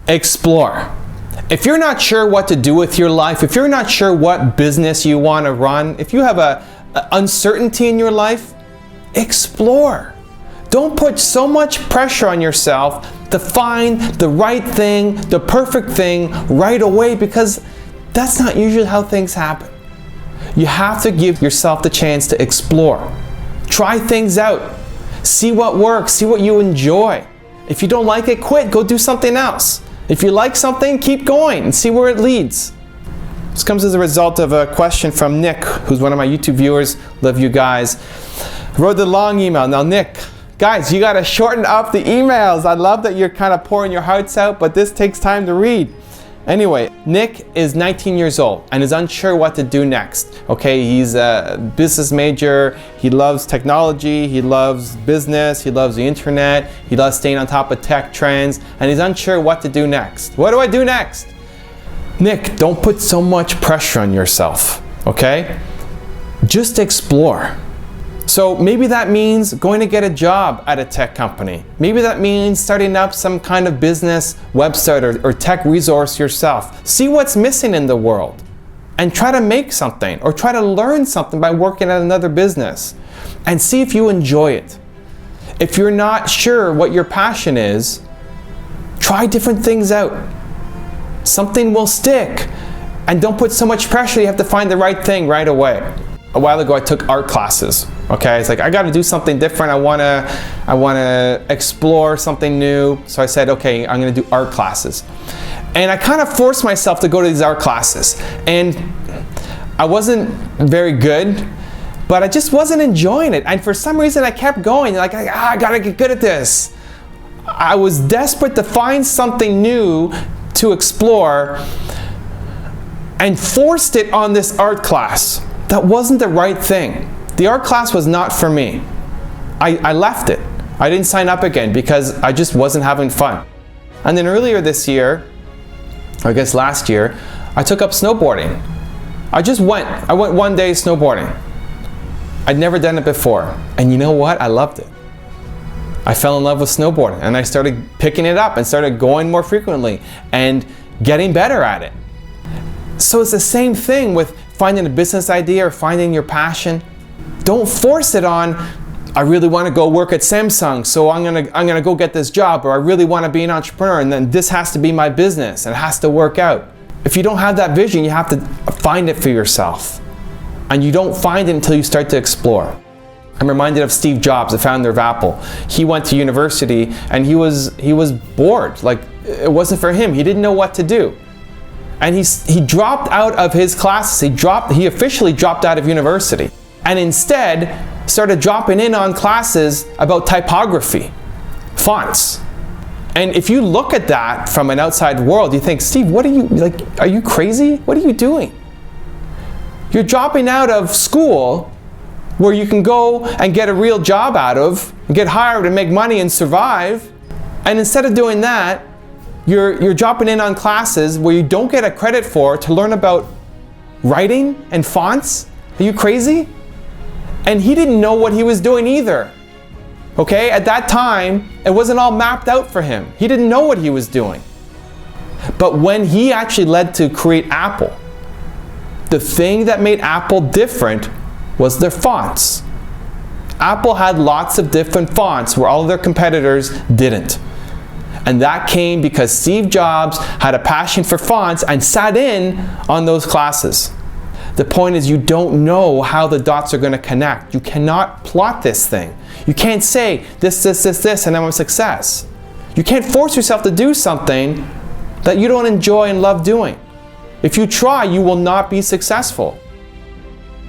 Explore. If you're not sure what to do with your life, if you're not sure what business you want to run, if you have a uncertainty in your life, explore. Don't put so much pressure on yourself to find the right thing, the perfect thing right away, because that's not usually how things happen. You have to give yourself the chance to explore. Try things out. See what works, see what you enjoy. If you don't like it, quit, go do something else. If you like something, keep going and see where it leads. This comes as a result of a question from Nick, who's one of my YouTube viewers. Love you guys. Wrote the long email. Now Nick, guys, you gotta shorten up the emails. I love that you're kind of pouring your hearts out, but this takes time to read. Anyway, Nick is 19 years old and is unsure what to do next. Okay, he's a business major, he loves technology, he loves business, he loves the internet, he loves staying on top of tech trends, and he's unsure what to do next. What do I do next? Nick, don't put so much pressure on yourself, okay? Just explore. So maybe that means going to get a job at a tech company. Maybe that means starting up some kind of business website or tech resource yourself. See what's missing in the world and try to make something or try to learn something by working at another business and see if you enjoy it. If you're not sure what your passion is, try different things out. Something will stick, and don't put so much pressure you have to find the right thing right away. A while ago I took art classes. Okay, it's like I got to do something different. I want to explore something new. So I said, okay, I'm going to do art classes. And I kind of forced myself to go to these art classes. And I wasn't very good, but I just wasn't enjoying it. And for some reason I kept going. Like, I got to get good at this. I was desperate to find something new to explore and forced it on this art class. That wasn't the right thing. The art class was not for me. I left it. I didn't sign up again because I just wasn't having fun. And then earlier this year, or I guess last year, I took up snowboarding. I went one day snowboarding. I'd never done it before. And you know what? I loved it. I fell in love with snowboarding and I started picking it up and started going more frequently and getting better at it. So it's the same thing with finding a business idea or finding your passion. Don't force it on, I really want to go work at Samsung, so I'm gonna go get this job, or I really want to be an entrepreneur and then this has to be my business and it has to work out. If you don't have that vision, you have to find it for yourself. And you don't find it until you start to explore. I'm reminded of Steve Jobs, the founder of Apple. He went to university and he was bored. Like, it wasn't for him. He didn't know what to do. And he dropped out of his classes. He officially dropped out of university. And instead started dropping in on classes about typography, fonts. And if you look at that from an outside world, you think, Steve, what are you, like, are you crazy? What are you doing? You're dropping out of school where you can go and get a real job out of, and get hired and make money and survive. And instead of doing that, you're dropping in on classes where you don't get a credit for to learn about writing and fonts. Are you crazy? And he didn't know what he was doing either. Okay, at that time, it wasn't all mapped out for him. He didn't know what he was doing. But when he actually led to create Apple, the thing that made Apple different was their fonts. Apple had lots of different fonts where all of their competitors didn't. And that came because Steve Jobs had a passion for fonts and sat in on those classes. The point is, you don't know how the dots are going to connect. You cannot plot this thing. You can't say this, and I'm a success. You can't force yourself to do something that you don't enjoy and love doing. If you try, you will not be successful.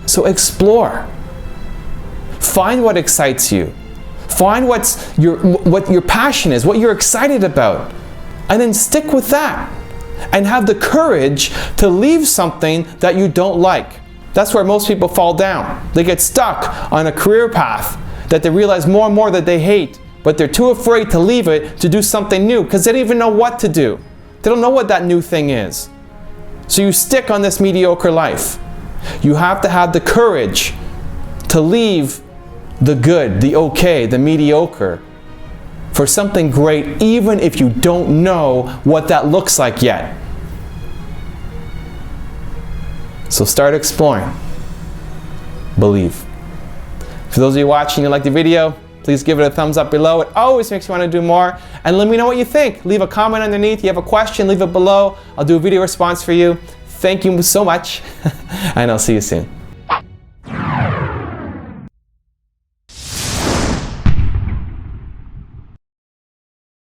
So explore. Find what excites you. Find what your passion is, what you're excited about, and then stick with that. And have the courage to leave something that you don't like. That's where most people fall down. They get stuck on a career path that they realize more and more that they hate, but they're too afraid to leave it to do something new because they don't even know what to do. They don't know what that new thing is. So you stick on this mediocre life. You have to have the courage to leave the good, the okay, the mediocre, for something great, even if you don't know what that looks like yet. So start exploring. Believe. For those of you watching and like the video, please give it a thumbs up below. It always makes me want to do more. And let me know what you think. Leave a comment underneath. You have a question, leave it below. I'll do a video response for you. Thank you so much, and I'll see you soon.